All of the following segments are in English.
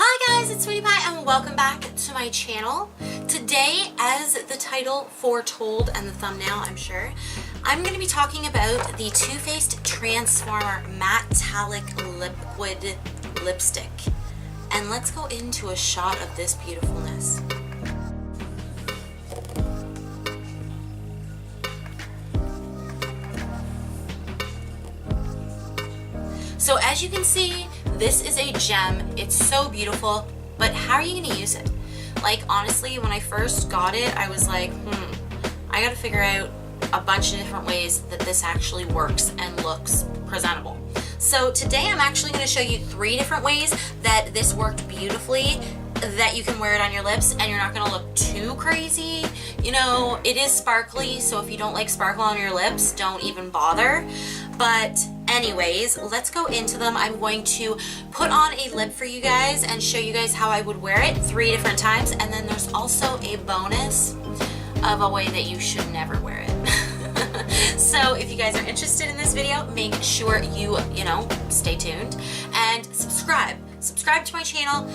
Hi guys, it's Sweetie Pie and welcome back to my channel. Today, as the title foretold and the thumbnail, I'm sure, I'm going to be talking about the Too Faced Transformer Metallic Liquid Lipstick. And let's go into a shot of this beautifulness. So as you can see, this is a gem. It's so beautiful, but how are you gonna use it? Like, honestly, when I first got it, I was like, I gotta figure out a bunch of different ways that this actually works and looks presentable. So today I'm actually gonna show you 3 different ways that this worked beautifully, that you can wear it on your lips and you're not gonna look too crazy. You know, it is sparkly, so if you don't like sparkle on your lips, don't even bother. But anyways, let's go into them. I'm going to put on a lip for you guys and show you guys how I would wear it 3 different times. And then there's also a bonus of a way that you should never wear it. So if you guys are interested in this video, make sure you stay tuned and subscribe. Subscribe to my channel,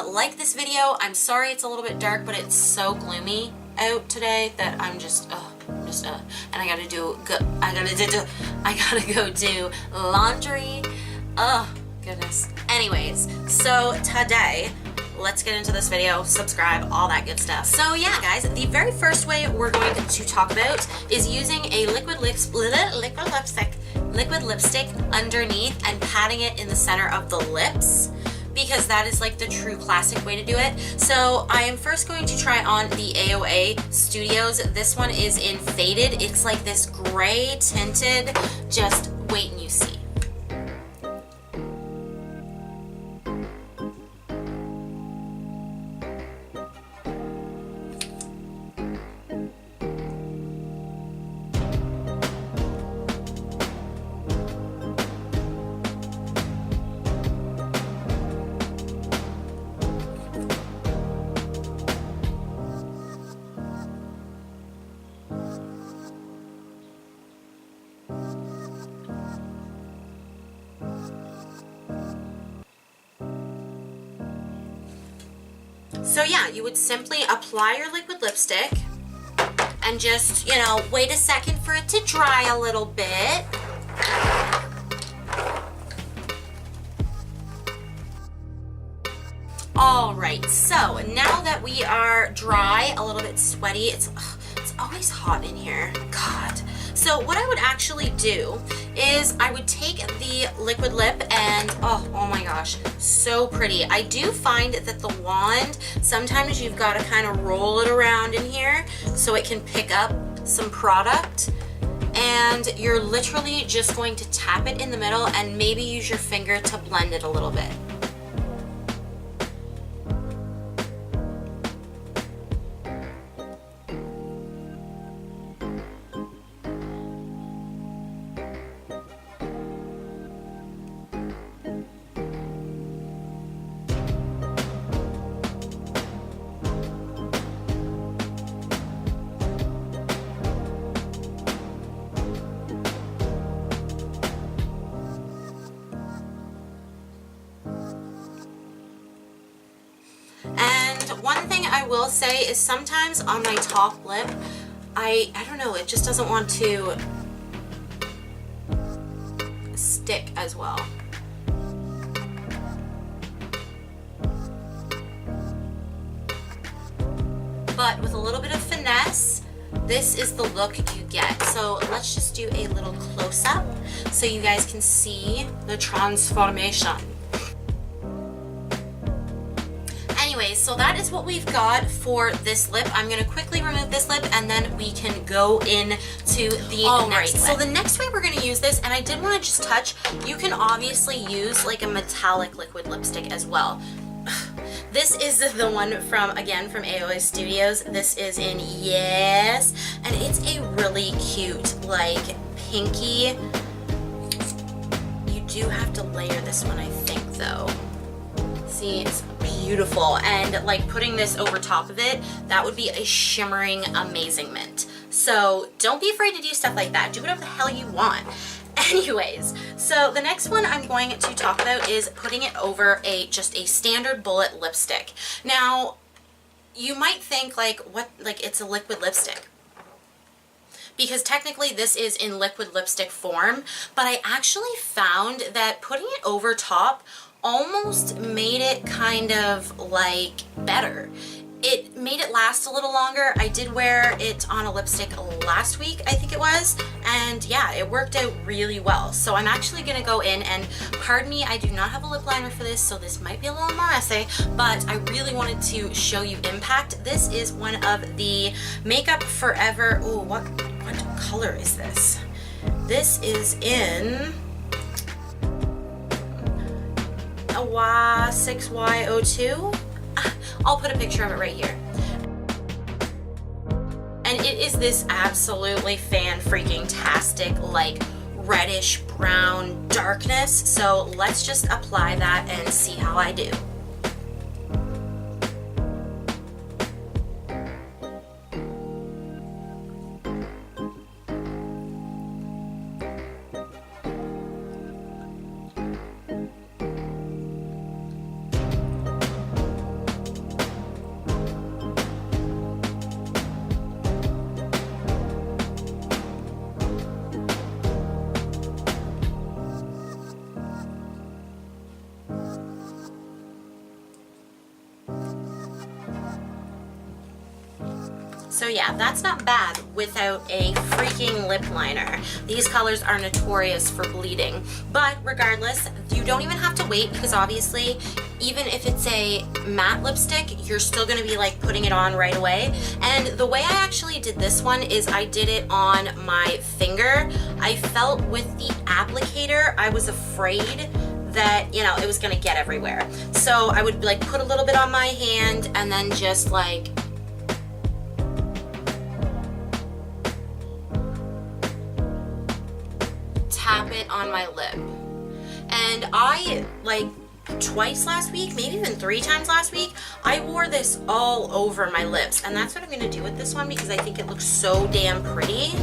like this video. I'm sorry it's a little bit dark, but it's so gloomy out today that I'm and I gotta go do laundry. Oh goodness. Anyways, so today let's get into this video. Subscribe, all that good stuff. So yeah guys, the very first way we're going to talk about is using a liquid lipstick underneath and patting it in the center of the lips, because that is like the true classic way to do it. So I am first going to try on the AOA Studios. This one is in Faded. It's like this gray tinted. Just wait and you see. So yeah, you would simply apply your liquid lipstick and just, wait a second for it to dry a little bit. Alright, so now that we are dry, a little bit sweaty, it's always hot in here. God. So what I would actually do is I would take the liquid lip and, oh my gosh, so pretty. I do find that the wand, sometimes you've got to kind of roll it around in here so it can pick up some product. And you're literally just going to tap it in the middle and maybe use your finger to blend it a little bit. One thing I will say is sometimes on my top lip, I don't know, it just doesn't want to stick as well. But with a little bit of finesse, this is the look you get. So let's just do a little close-up so you guys can see the transformation. Anyways, so that is what we've got for this lip. I'm going to quickly remove this lip and then we can go into the next lip. So the next way we're going to use this, and I did want to just touch, you can obviously use like a metallic liquid lipstick as well. This is the one from AOA Studios. This is in Yes, and it's a really cute, like, pinky. You do have to layer this one, I think, though. See, it's beautiful, and like putting this over top of it, that would be a shimmering amazingment. So don't be afraid to do stuff like that. Do whatever the hell you want. Anyways, so the next one I'm going to talk about is putting it over just a standard bullet lipstick. Now, you might think like, what, like it's a liquid lipstick. Because technically this is in liquid lipstick form, but I actually found that putting it over top almost made it kind of like better. It made it last a little longer. I did wear it on a lipstick last week, I think it was, and yeah, it worked out really well. So I'm actually gonna go in and, pardon me, I do not have a lip liner for this, so this might be a little more messy, but I really wanted to show you impact. This is one of the Makeup Forever, ooh, what color is this? This is in a Y6Y02. I'll put a picture of it right here. And it is this absolutely fan-freaking-tastic, like reddish brown darkness. So let's just apply that and see how I do. So yeah, that's not bad without a freaking lip liner. These colors are notorious for bleeding, but regardless, you don't even have to wait because obviously, even if it's a matte lipstick, you're still gonna be like putting it on right away. And the way I actually did this one is I did it on my finger. I felt with the applicator, I was afraid that, you know, it was gonna get everywhere. So I would like put a little bit on my hand and then just like tap it on my lip. And I, like twice last week, maybe even 3 times last week, I wore this all over my lips. And that's what I'm gonna do with this one because I think it looks so damn pretty.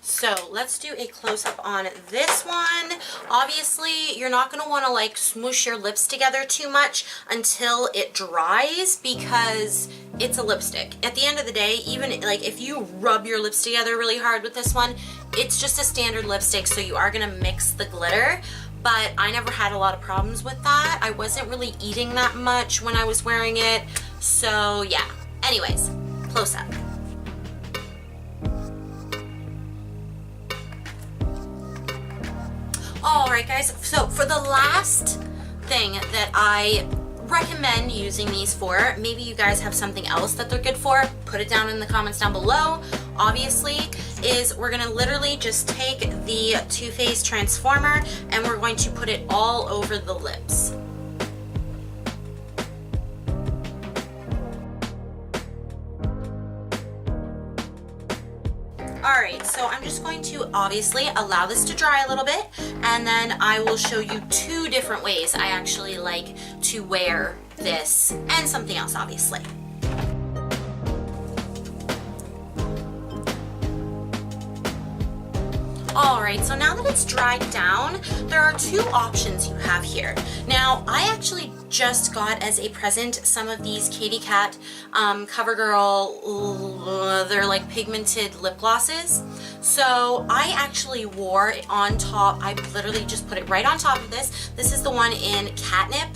So let's do a close-up on this one. Obviously, you're not going to want to like smoosh your lips together too much until it dries because it's a lipstick. At the end of the day, even like if you rub your lips together really hard with this one, it's just a standard lipstick, so you are going to mix the glitter. But I never had a lot of problems with that. I wasn't really eating that much when I was wearing it. So yeah. Anyways, close-up. Alright guys, so for the last thing that I recommend using these for, maybe you guys have something else that they're good for, put it down in the comments down below, obviously, is we're going to literally just take the Too Faced Transformer and we're going to put it all over the lips. Alright, so I'm just going to obviously allow this to dry a little bit, and then I will show you 2 different ways I actually like to wear this, and something else obviously. Alright, so now that it's dried down, there are 2 options you have here. Now, I actually just got as a present some of these Katy Kat CoverGirl, they're like pigmented lip glosses. So I actually wore it on top, I literally just put it right on top of this. This is the one in Catnip.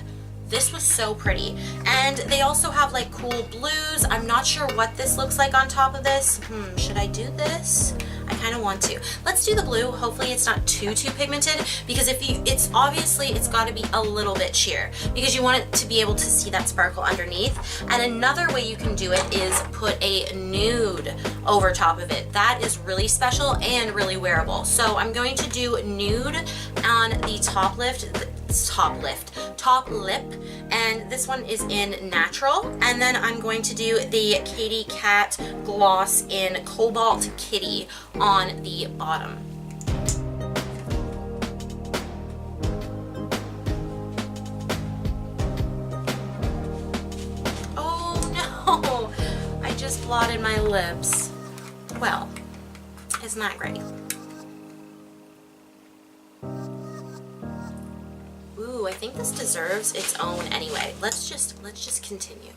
This was so pretty. And they also have like cool blues. I'm not sure what this looks like on top of this. Should I do this? I kind of want to. Let's do the blue. Hopefully it's not too pigmented, because if you, it's obviously, it's got to be a little bit sheer because you want it to be able to see that sparkle underneath. And another way you can do it is put a nude over top of it. That is really special and really wearable. So I'm going to do nude on the top lift. top lip, and this one is in natural. And then I'm going to do the Katy Kat gloss in Cobalt Kitty on the bottom. Oh no, I just blotted my lips. Well, isn't that great? Ooh, I think this deserves its own anyway. Let's just continue.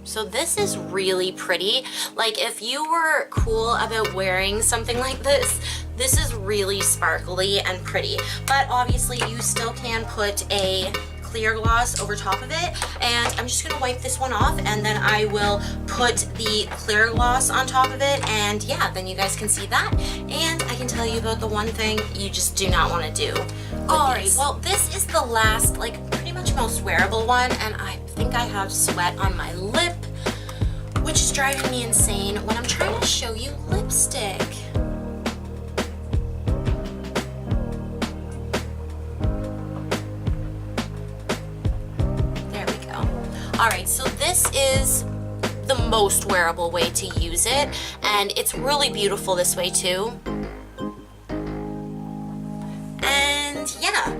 So this is really pretty. Like, if you were cool about wearing something like this, this is really sparkly and pretty. But obviously you still can put a clear gloss over top of it, and I'm just gonna wipe this one off, and then I will put the clear gloss on top of it, and yeah, then you guys can see that. And I can tell you about the one thing you just do not want to do. Alright, well, this is the last, like, pretty much most wearable one, and I think I have sweat on my lip, which is driving me insane when I'm trying to show you lipstick. Alright, so this is the most wearable way to use it, and it's really beautiful this way too. And yeah,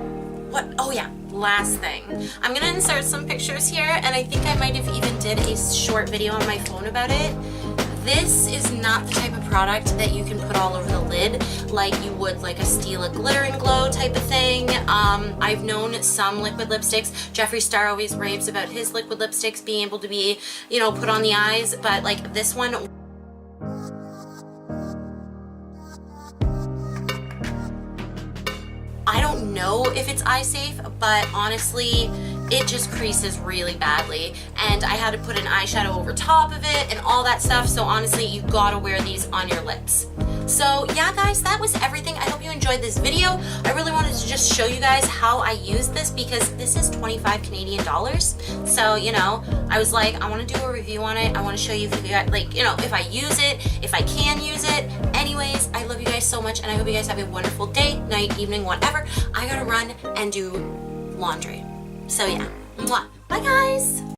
oh yeah, last thing. I'm gonna insert some pictures here, and I think I might have even did a short video on my phone about it. This is not the type of product that you can put all over the lid like you would like a Stila Glitter and Glow type of thing. I've known some liquid lipsticks. Jeffree Star always raves about his liquid lipsticks being able to be, you know, put on the eyes, but like this one, I don't know if it's eye safe, but honestly, it just creases really badly, and I had to put an eyeshadow over top of it and all that stuff, so honestly, you gotta wear these on your lips. So yeah guys, that was everything. I hope you enjoyed this video. I really wanted to just show you guys how I use this, because this is 25 Canadian dollars. So, you know, I was like, I want to do a review on it. I want to show you if you got, like, you know, if I use it, if I can use it. Anyways, I love you guys so much, and I hope you guys have a wonderful day, night, evening, whatever. I gotta run and do laundry. So yeah, mwah. Bye guys!